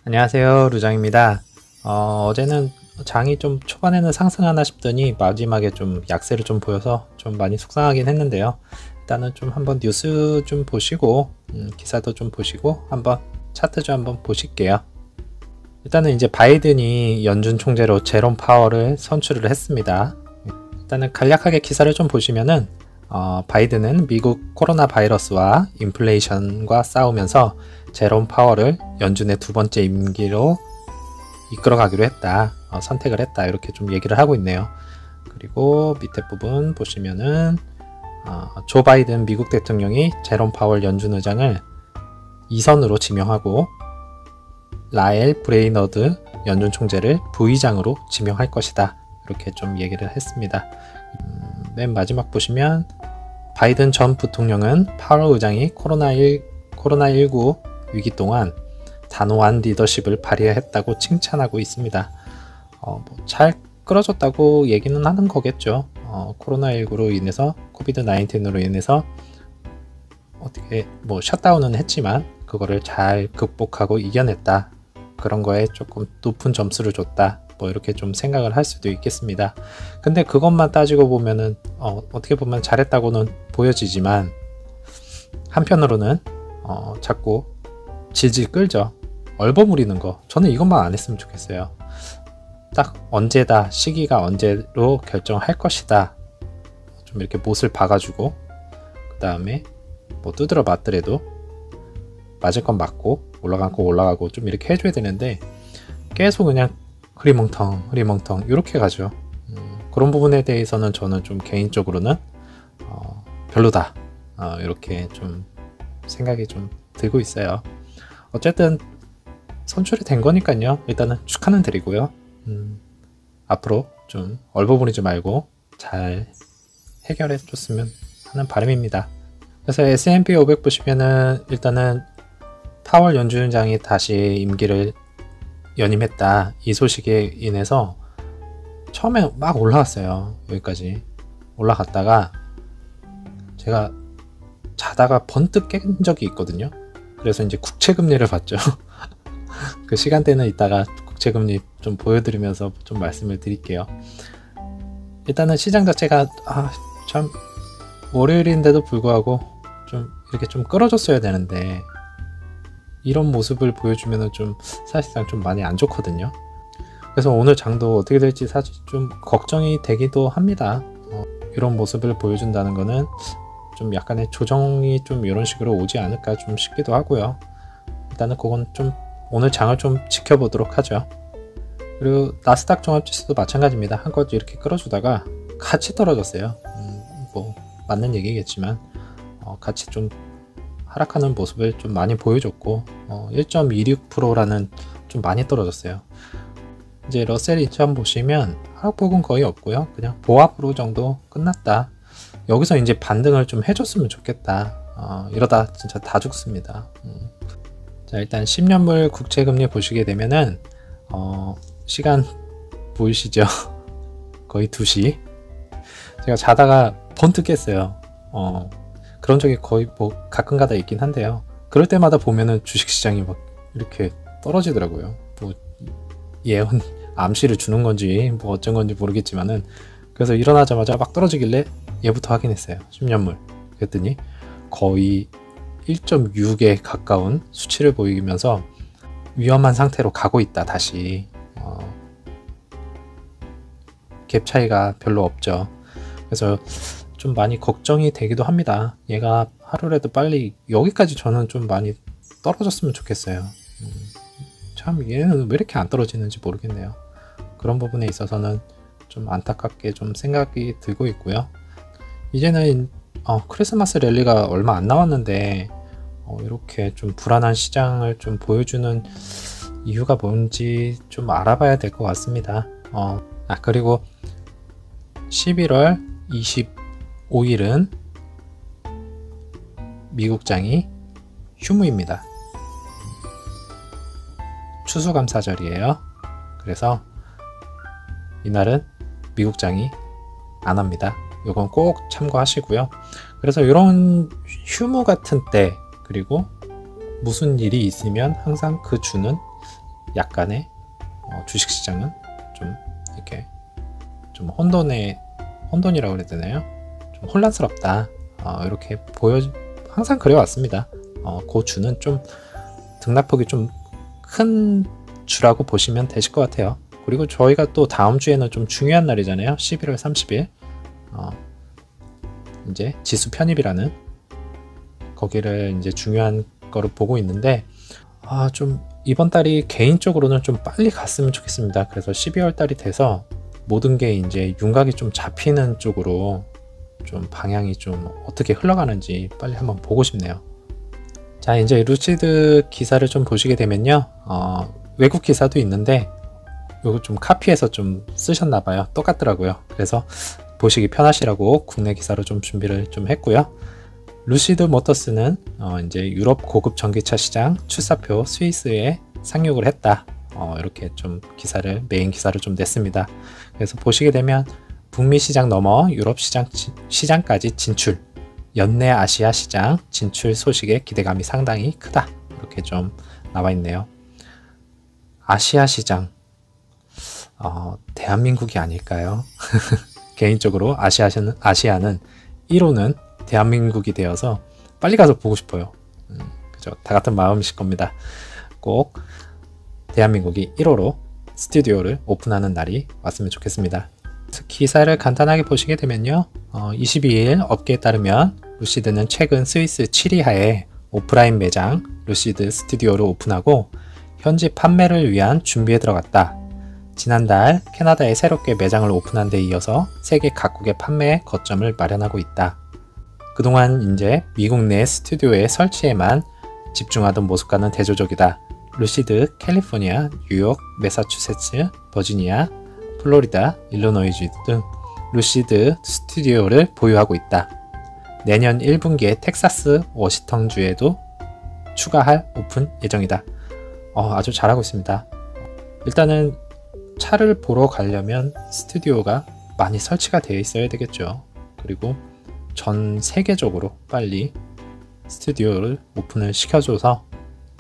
안녕하세요, 루장입니다. 어제는 장이 좀 초반에는 상승하나 싶더니 마지막에 좀 약세를 좀 보여서 좀 많이 속상하긴 했는데요. 일단은 좀 한번 뉴스 좀 보시고 기사도 좀 보시고 한번 차트 좀 한번 보실게요. 일단은 이제 바이든이 연준 총재로 제롬 파월을 선출을 했습니다. 일단은 간략하게 기사를 좀 보시면은 바이든은 미국 코로나 바이러스와 인플레이션과 싸우면서 제롬 파월을 연준의 두 번째 임기로 이끌어가기로 했다. 선택을 했다. 이렇게 좀 얘기를 하고 있네요. 그리고 밑에 부분 보시면은 조 바이든 미국 대통령이 제롬 파월 연준 의장을 2선으로 지명하고 라엘 브레이너드 연준 총재를 부의장으로 지명할 것이다. 이렇게 좀 얘기를 했습니다. 맨 마지막 보시면 바이든 전 부통령은 파월 의장이 코로나19 위기 동안 단호한 리더십을 발휘했다고 칭찬하고 있습니다. 잘 끌어줬다고 얘기는 하는 거겠죠. 코로나19로 인해서 코비드-19으로 인해서 어떻게 셧다운은 했지만 그거를 잘 극복하고 이겨냈다. 그런 거에 조금 높은 점수를 줬다. 이렇게 좀 생각을 할 수도 있겠습니다. 근데 그것만 따지고 보면은 어떻게 보면 잘했다고는 보여지지만 한편으로는 자꾸 질질 끌죠. 얼버무리는 거. 저는 이것만 안 했으면 좋겠어요. 딱 언제다, 시기가 언제로 결정할 것이다. 좀 이렇게 못을 박아주고 그 다음에 두드려 맞더라도 맞을 건 맞고 올라간 거 올라가고 좀 이렇게 해줘야 되는데 계속 그냥 흐리멍텅 이렇게 가죠. 그런 부분에 대해서는 저는 좀 개인적으로는 별로다. 이렇게 좀 생각이 좀 들고 있어요. 어쨌든 선출이 된 거니까요. 일단은 축하는 드리고요. 앞으로 좀 얼버무리지 말고 잘 해결해 줬으면 하는 바람입니다. 그래서 S&P 500 보시면은 일단은 파월 연준장이 다시 임기를 연임했다. 이 소식에 인해서 처음에 막 올라왔어요. 여기까지 올라갔다가 제가 자다가 번뜩 깬 적이 있거든요. 그래서 이제 국채금리를 봤죠. 그 시간대는 이따가 국채금리 좀 보여드리면서 좀 말씀을 드릴게요. 일단은 시장 자체가 참 월요일인데도 불구하고 좀 이렇게 좀 끌어줬어야 되는데 이런 모습을 보여주면은 좀 사실상 좀 많이 안 좋거든요. 그래서 오늘 장도 어떻게 될지 사실 좀 걱정이 되기도 합니다. 이런 모습을 보여준다는 거는 좀 약간의 조정이 좀 이런 식으로 오지 않을까 좀 싶기도 하고요. 일단은 그건 좀 오늘 장을 좀 지켜보도록 하죠. 그리고 나스닥 종합지수도 마찬가지입니다. 한껏 이렇게 끌어주다가 같이 떨어졌어요. 맞는 얘기겠지만 같이 좀 하락하는 모습을 좀 많이 보여줬고 1.26%라는 좀 많이 떨어졌어요. 이제 러셀 2000 보시면 하락폭은 거의 없고요. 그냥 보합으로 정도 끝났다. 여기서 이제 반등을 좀 해줬으면 좋겠다. 이러다 진짜 다 죽습니다. 자, 일단 10년물 국채금리 보시게 되면은 시간 보이시죠? 거의 2시. 제가 자다가 번뜩 깼어요. 그런 적이 거의 가끔가다 있긴 한데요. 그럴 때마다 보면은 주식시장이 막 이렇게 떨어지더라고요. 예언 암시를 주는 건지 어쩐 건지 모르겠지만은 그래서 일어나자마자 막 떨어지길래 얘부터 확인했어요. 10년물. 그랬더니 거의 1.6에 가까운 수치를 보이면서 위험한 상태로 가고 있다. 다시 갭 차이가 별로 없죠. 그래서 좀 많이 걱정이 되기도 합니다. 얘가 하루라도 빨리 여기까지 저는 좀 많이 떨어졌으면 좋겠어요. 참 얘는 왜 이렇게 안 떨어지는지 모르겠네요. 그런 부분에 있어서는 좀 안타깝게 좀 생각이 들고 있고요. 이제는 크리스마스 랠리가 얼마 안 남았는데 이렇게 좀 불안한 시장을 좀 보여주는 이유가 뭔지 좀 알아봐야 될 것 같습니다. 그리고 11월 25일은 미국장이 휴무입니다. 추수감사절이에요. 그래서 이날은 미국장이 안 합니다. 이건 꼭 참고하시고요. 그래서 이런 휴무 같은 때 그리고 무슨 일이 있으면 항상 그 주는 약간의 주식시장은 좀 이렇게 좀 혼돈이라고 그래야 되나요? 좀 혼란스럽다. 이렇게 항상 그래왔습니다. 그 주는 좀 등락폭이 좀 큰 주라고 보시면 되실 것 같아요. 그리고 저희가 또 다음 주에는 좀 중요한 날이잖아요. 11월 30일. 이제 지수 편입이라는 거기를 이제 중요한 거를 보고 있는데, 좀 이번 달이 개인적으로는 좀 빨리 갔으면 좋겠습니다. 그래서 12월 달이 돼서 모든 게 이제 윤곽이 좀 잡히는 쪽으로 좀 방향이 좀 어떻게 흘러가는지 빨리 한번 보고 싶네요. 자, 이제 루시드 기사를 좀 보시게 되면요. 외국 기사도 있는데 이거 좀 카피해서 좀 쓰셨나봐요. 똑같더라고요. 그래서 보시기 편하시라고 국내 기사로 좀 준비를 좀 했고요. 루시드 모터스는 이제 유럽 고급 전기차 시장 출사표 스위스에 상륙을 했다. 이렇게 좀 메인 기사를 좀 냈습니다. 그래서 보시게 되면 북미 시장 넘어 유럽 시장까지 진출, 연내 아시아 시장 진출 소식에 기대감이 상당히 크다. 이렇게 좀 나와 있네요. 아시아 시장, 대한민국이 아닐까요? 개인적으로 아시아는 1호는 대한민국이 되어서 빨리 가서 보고 싶어요. 그죠? 다 같은 마음이실 겁니다. 꼭 대한민국이 1호로 스튜디오를 오픈하는 날이 왔으면 좋겠습니다. 기사를 간단하게 보시게 되면요. 22일 업계에 따르면 루시드는 최근 스위스 7위하에 오프라인 매장 루시드 스튜디오를 오픈하고 현지 판매를 위한 준비에 들어갔다. 지난달 캐나다에 새롭게 매장을 오픈한 데 이어서 세계 각국의 판매 거점을 마련하고 있다. 그동안 이제 미국 내 스튜디오의 설치에만 집중하던 모습과는 대조적이다. 루시드, 캘리포니아, 뉴욕, 매사추세츠, 버지니아, 플로리다, 일리노이주 등 루시드 스튜디오를 보유하고 있다. 내년 1분기에 텍사스, 워싱턴주에도 추가할 오픈 예정이다. 아주 잘하고 있습니다. 일단은 차를 보러 가려면 스튜디오가 많이 설치가 되어 있어야 되겠죠. 그리고 전 세계적으로 빨리 스튜디오를 오픈을 시켜줘서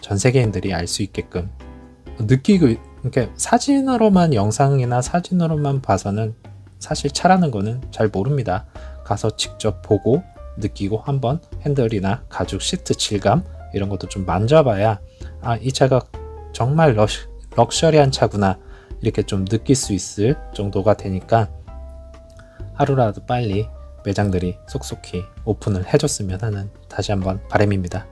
전 세계인들이 알 수 있게끔 그러니까 사진으로만, 영상이나 사진으로만 봐서는 사실 차라는 거는 잘 모릅니다. 가서 직접 보고 느끼고 한번 핸들이나 가죽 시트 질감 이런 것도 좀 만져봐야 이 차가 정말 럭셔리한 차구나 이렇게 좀 느낄 수 있을 정도가 되니까 하루라도 빨리 매장들이 속속히 오픈을 해줬으면 하는 다시 한번 바람입니다.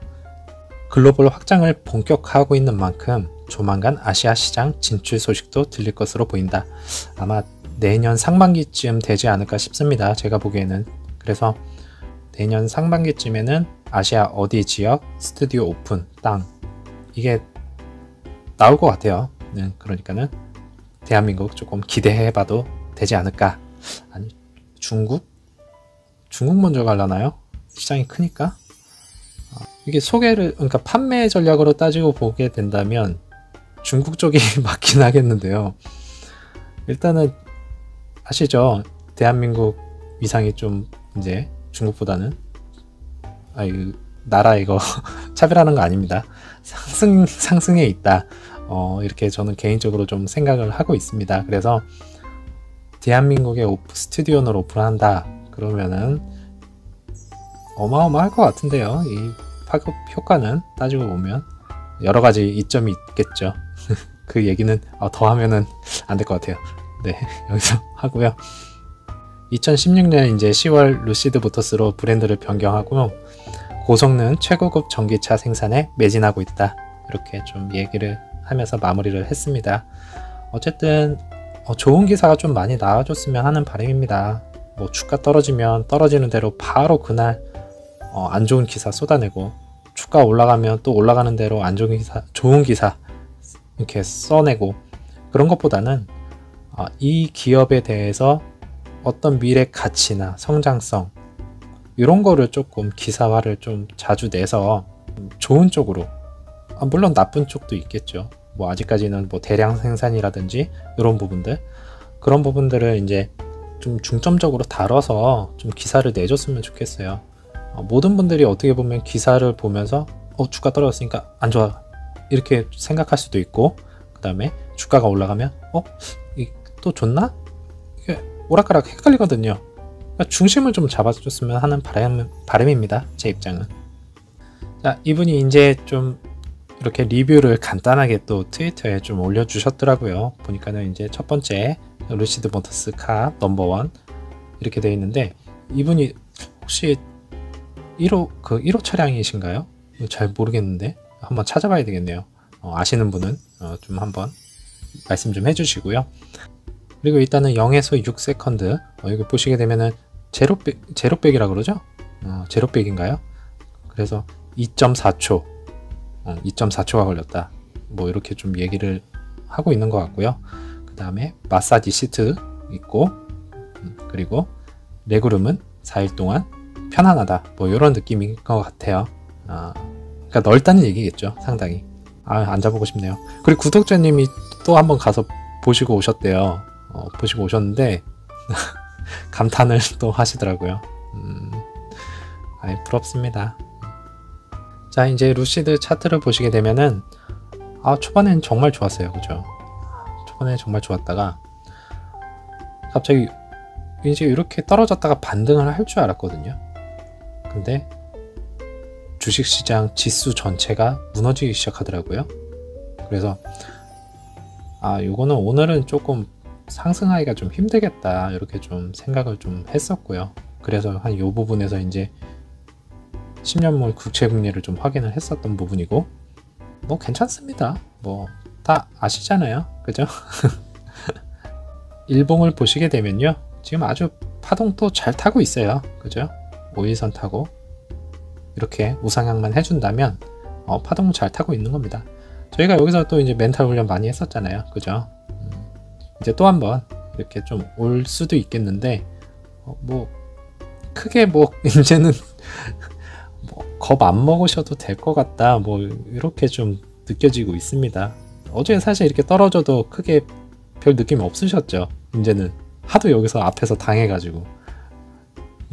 글로벌 확장을 본격화하고 있는 만큼 조만간 아시아 시장 진출 소식도 들릴 것으로 보인다. 아마 내년 상반기쯤 되지 않을까 싶습니다. 제가 보기에는. 그래서 내년 상반기쯤에는 아시아 어디 지역 스튜디오 오픈 땅 이게 나올 것 같아요. 그러니까는 대한민국 조금 기대해봐도 되지 않을까. 아니, 중국 먼저 갈라나요? 시장이 크니까. 이게 그러니까 판매 전략으로 따지고 보게 된다면 중국 쪽이 맞긴 하겠는데요. 일단은 아시죠? 대한민국 위상이 좀 이제 중국보다는 나라 이거 차별하는 거 아닙니다. 상승에 있다. 이렇게 저는 개인적으로 좀 생각을 하고 있습니다. 그래서 대한민국의 스튜디오를 오픈한다 그러면은 어마어마할 것 같은데요. 이 파급 효과는 따지고 보면 여러 가지 이점이 있겠죠. 그 얘기는 더 하면은 안 될 것 같아요. 네, 여기서 하고요. 2016년 이제 10월 루시드 모터스로 브랜드를 변경하고 고성능 최고급 전기차 생산에 매진하고 있다. 이렇게 좀 얘기를 하면서 마무리를 했습니다. 어쨌든 좋은 기사가 좀 많이 나와줬으면 하는 바람입니다. 뭐 주가 떨어지면 떨어지는 대로 바로 그날 안 좋은 기사 쏟아내고 주가 올라가면 또 올라가는 대로 안 좋은 기사, 좋은 기사 이렇게 써내고 그런 것보다는 이 기업에 대해서 어떤 미래 가치나 성장성 이런 거를 조금 기사화를 좀 자주 내서 좋은 쪽으로 물론 나쁜 쪽도 있겠죠. 뭐 아직까지는 뭐 대량 생산이라든지 이런 부분들 그런 부분들을 이제 좀 중점적으로 다뤄서 좀 기사를 내줬으면 좋겠어요. 모든 분들이 어떻게 보면 기사를 보면서 주가 떨어졌으니까 안 좋아 이렇게 생각할 수도 있고 그 다음에 주가가 올라가면 또 좋나? 이게 오락가락 헷갈리거든요. 그러니까 중심을 좀 잡아줬으면 하는 바람입니다. 제 입장은. 자, 이분이 이제 좀 이렇게 리뷰를 간단하게 또 트위터에 좀 올려주셨더라고요. 보니까는 이제 첫 번째 루시드 모터스 카 넘버 1 이렇게 되어 있는데, 이분이 혹시 1호 차량이신가요? 잘 모르겠는데 한번 찾아봐야 되겠네요. 아시는 분은 좀 한번 말씀 좀 해주시고요. 그리고 일단은 0에서 6세컨드 여기 보시게 되면은 제로백이라 그러죠? 제로백인가요? 그래서 2.4초 2.4초가 걸렸다, 뭐 이렇게 좀 얘기를 하고 있는 것 같고요. 그 다음에 마사지 시트 있고, 그리고 레그룸은 4일 동안 편안하다, 뭐 이런 느낌인 것 같아요. 그러니까 넓다는 얘기겠죠, 상당히. 앉아보고 싶네요. 그리고 구독자님이 또 한번 가서 보시고 오셨대요. 보시고 오셨는데 감탄을 또 하시더라고요. 부럽습니다. 자, 이제 루시드 차트를 보시게 되면은 초반엔 정말 좋았어요, 그죠? 초반에 정말 좋았다가 갑자기 이제 이렇게 떨어졌다가 반등을 할 줄 알았거든요. 근데 주식시장 지수 전체가 무너지기 시작하더라고요. 그래서 요거는 오늘은 조금 상승하기가 좀 힘들겠다, 이렇게 좀 생각을 좀 했었고요. 그래서 한 요 부분에서 이제 10년물 국채금리를 좀 확인을 했었던 부분이고, 뭐 괜찮습니다. 뭐 다 아시잖아요, 그죠? 일봉을 보시게 되면요, 지금 아주 파동도 잘 타고 있어요, 그죠? 5일선 타고 이렇게 우상향만 해준다면 파동 잘 타고 있는 겁니다. 저희가 여기서 또 이제 멘탈 훈련 많이 했었잖아요, 그죠? 이제 또 한번 이렇게 좀 올 수도 있겠는데, 뭐 크게 뭐 이제는 겁 안 먹으셔도 될 것 같다, 뭐 이렇게 좀 느껴지고 있습니다. 어제 사실 이렇게 떨어져도 크게 별 느낌이 없으셨죠? 이제는 하도 여기서 앞에서 당해가지고,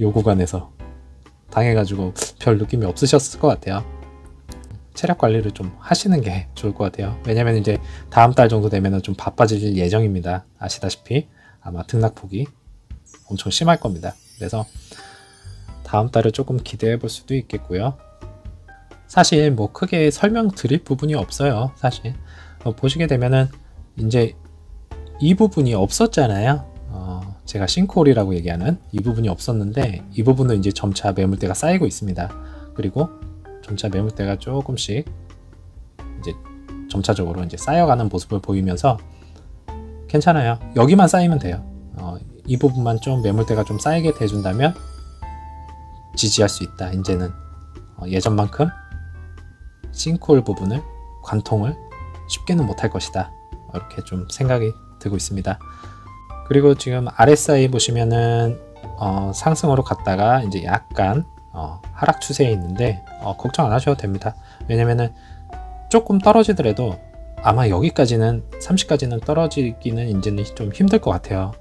요 구간에서 당해가지고 별 느낌이 없으셨을 것 같아요. 체력 관리를 좀 하시는 게 좋을 것 같아요. 왜냐면 이제 다음 달 정도 되면 좀 바빠질 예정입니다. 아시다시피 아마 등락폭이 엄청 심할 겁니다. 그래서 다음 달을 조금 기대해 볼 수도 있겠고요. 사실 뭐 크게 설명드릴 부분이 없어요. 사실 보시게 되면은 이제 이 부분이 없었잖아요. 제가 싱크홀이라고 얘기하는 이 부분이 없었는데, 이 부분은 이제 점차 매물대가 쌓이고 있습니다. 그리고 점차 매물대가 조금씩 이제 점차적으로 이제 쌓여가는 모습을 보이면서 괜찮아요. 여기만 쌓이면 돼요. 이 부분만 좀 매물대가 좀 쌓이게 돼준다면 지지할 수 있다. 이제는 예전만큼 싱크홀 부분을 관통을 쉽게는 못할 것이다, 이렇게 좀 생각이 들고 있습니다. 그리고 지금 RSI 보시면은 상승으로 갔다가 이제 약간 하락 추세에 있는데 걱정 안 하셔도 됩니다. 왜냐면은 조금 떨어지더라도 아마 여기까지는 30까지는 떨어지기는 이제는 좀 힘들 것 같아요.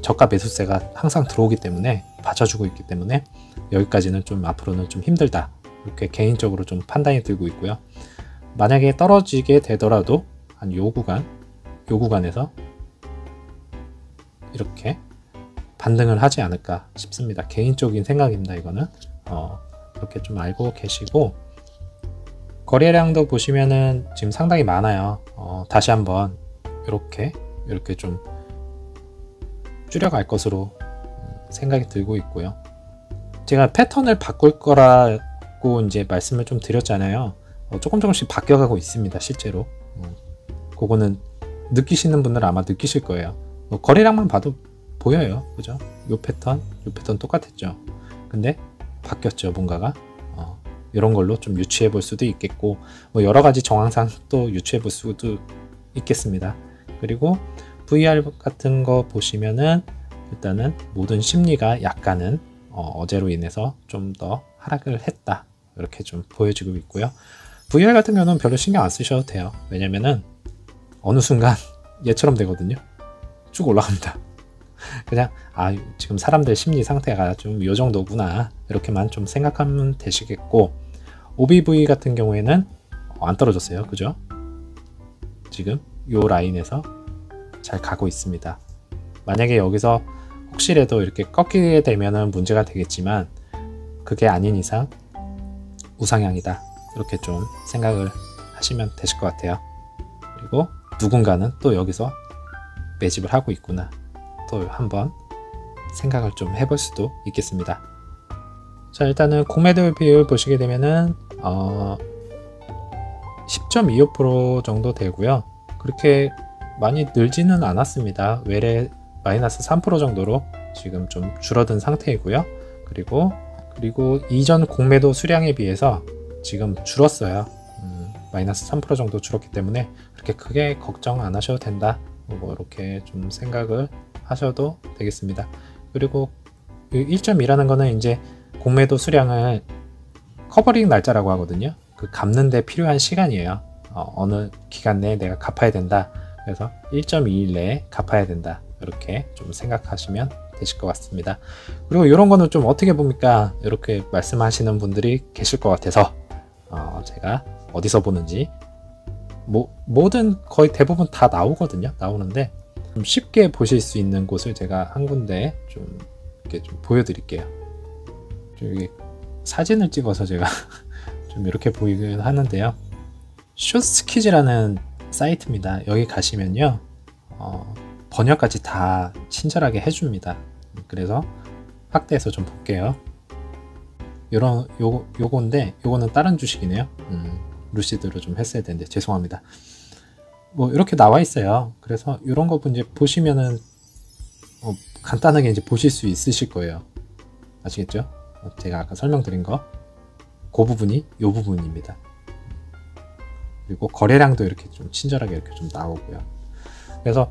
저가 매수세가 항상 들어오기 때문에, 받쳐주고 있기 때문에 여기까지는 좀 앞으로는 좀 힘들다, 이렇게 개인적으로 좀 판단이 들고 있고요. 만약에 떨어지게 되더라도 한 요 구간에서 이렇게 반등을 하지 않을까 싶습니다. 개인적인 생각입니다. 이거는 그렇게 좀 알고 계시고, 거래량도 보시면은 지금 상당히 많아요. 다시 한번 이렇게 좀 줄여갈 것으로 생각이 들고 있고요. 제가 패턴을 바꿀 거라고 이제 말씀을 좀 드렸잖아요. 조금씩 바뀌어가고 있습니다, 실제로. 그거는 느끼시는 분들은 아마 느끼실 거예요. 거래량만 봐도 보여요, 그죠? 요 패턴 똑같았죠. 근데 바뀌었죠, 뭔가가. 이런 걸로 좀 유추해 볼 수도 있겠고, 뭐 여러 가지 정황상 또 유추해 볼 수도 있겠습니다. 그리고 VR 같은 거 보시면은 일단은 모든 심리가 약간은 어제로 인해서 좀 더 하락을 했다, 이렇게 좀 보여지고 있고요. VR 같은 경우는 별로 신경 안 쓰셔도 돼요. 왜냐면은 어느 순간 얘처럼 되거든요. 쭉 올라갑니다. 그냥 지금 사람들 심리 상태가 좀 요 정도구나, 이렇게만 좀 생각하면 되시겠고, OBV 같은 경우에는 안 떨어졌어요, 그죠? 지금 요 라인에서 잘 가고 있습니다. 만약에 여기서 혹시라도 이렇게 꺾이게 되면은 문제가 되겠지만 그게 아닌 이상 우상향이다, 이렇게 좀 생각을 하시면 되실 것 같아요. 그리고 누군가는 또 여기서 매집을 하고 있구나, 또 한번 생각을 좀 해볼 수도 있겠습니다. 자, 일단은 공매도 비율 보시게 되면은 10.25% 정도 되고요. 그렇게 많이 늘지는 않았습니다. 외래 마이너스 3% 정도로 지금 좀 줄어든 상태이고요. 그리고 이전 공매도 수량에 비해서 지금 줄었어요. 마이너스 3% 정도 줄었기 때문에 그렇게 크게 걱정 안 하셔도 된다, 뭐 이렇게 좀 생각을 하셔도 되겠습니다. 그리고 1.2라는 거는 이제 공매도 수량을 커버링 날짜라고 하거든요. 그 갚는 데 필요한 시간이에요. 어느 기간 내에 내가 갚아야 된다, 그래서 1.2일 내에 갚아야 된다, 이렇게 좀 생각하시면 되실 것 같습니다. 그리고 이런 거는 좀 어떻게 봅니까? 이렇게 말씀하시는 분들이 계실 것 같아서 제가 어디서 보는지 뭐든 거의 대부분 다 나오거든요. 나오는데 좀 쉽게 보실 수 있는 곳을 제가 한 군데 좀 이렇게 좀 보여드릴게요. 좀 이게 사진을 찍어서 제가 좀 이렇게 보이긴 하는데요. 쇼스키즈라는 사이트입니다. 여기 가시면요, 번역까지 다 친절하게 해줍니다. 그래서 확대해서 좀 볼게요. 요건데 요거는 다른 주식이네요. 루시드로 좀 했어야 되는데 죄송합니다. 뭐 이렇게 나와 있어요. 그래서 이런 거 이제 보시면은 간단하게 이제 보실 수 있으실 거예요. 아시겠죠? 제가 아까 설명드린 거, 그 부분이 요 부분입니다. 그리고 거래량도 이렇게 좀 친절하게 이렇게 좀 나오고요. 그래서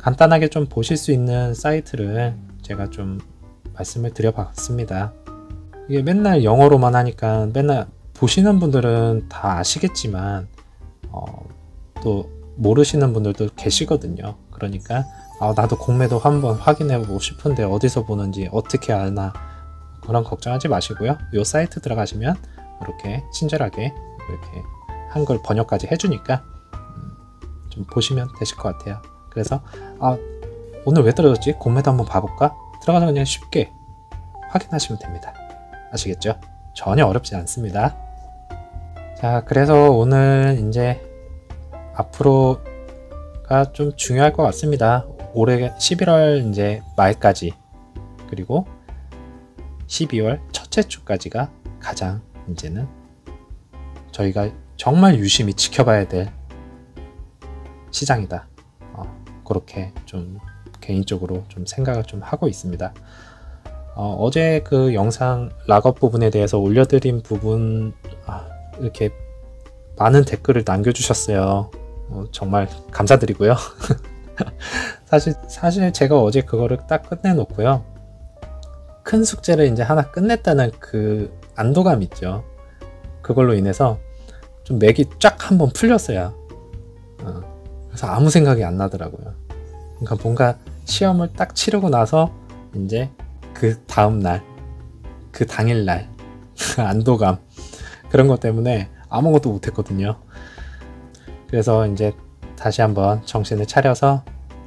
간단하게 좀 보실 수 있는 사이트를 제가 좀 말씀을 드려봤습니다. 이게 맨날 영어로만 하니까 맨날 보시는 분들은 다 아시겠지만 또 모르시는 분들도 계시거든요. 그러니까 나도 공매도 한번 확인해 보고 싶은데 어디서 보는지 어떻게 아나, 그런 걱정하지 마시고요. 이 사이트 들어가시면 이렇게 친절하게 이렇게 한글 번역까지 해주니까 좀 보시면 되실 것 같아요. 그래서 오늘 왜 떨어졌지? 공매도 한번 봐볼까? 들어가서 그냥 쉽게 확인하시면 됩니다. 아시겠죠? 전혀 어렵지 않습니다. 자, 그래서 오늘 이제 앞으로가 좀 중요할 것 같습니다. 올해 11월 이제 말까지, 그리고 12월 첫째 주까지가 가장 이제는 저희가 정말 유심히 지켜봐야 될 시장이다. 그렇게 좀 개인적으로 좀 생각을 좀 하고 있습니다. 어제 그 영상 락업 부분에 대해서 올려드린 부분 이렇게 많은 댓글을 남겨주셨어요. 정말 감사드리고요. 사실 제가 어제 그거를 딱 끝내놓고요, 큰 숙제를 이제 하나 끝냈다는 그 안도감 있죠. 그걸로 인해서 좀 맥이 쫙 한번 풀렸어요. 그래서 아무 생각이 안 나더라고요. 그러니까 뭔가 시험을 딱 치르고 나서 이제 그 다음날, 그 당일날 안도감, 그런 것 때문에 아무것도 못했거든요. 그래서 이제 다시 한번 정신을 차려서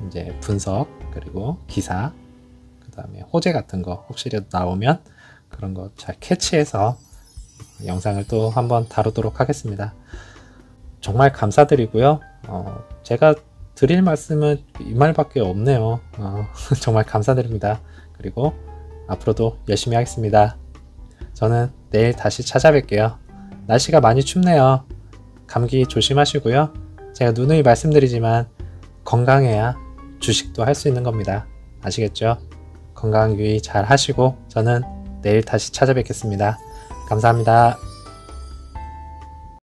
이제 분석, 그리고 기사, 그 다음에 호재 같은 거 혹시라도 나오면 그런 거 잘 캐치해서 영상을 또 한번 다루도록 하겠습니다. 정말 감사드리고요. 제가 드릴 말씀은 이 말밖에 없네요. 정말 감사드립니다. 그리고 앞으로도 열심히 하겠습니다. 저는 내일 다시 찾아뵐게요. 날씨가 많이 춥네요. 감기 조심하시고요. 제가 누누이 말씀드리지만 건강해야 주식도 할 수 있는 겁니다. 아시겠죠? 건강 유의 잘 하시고 저는 내일 다시 찾아뵙겠습니다. 감사합니다.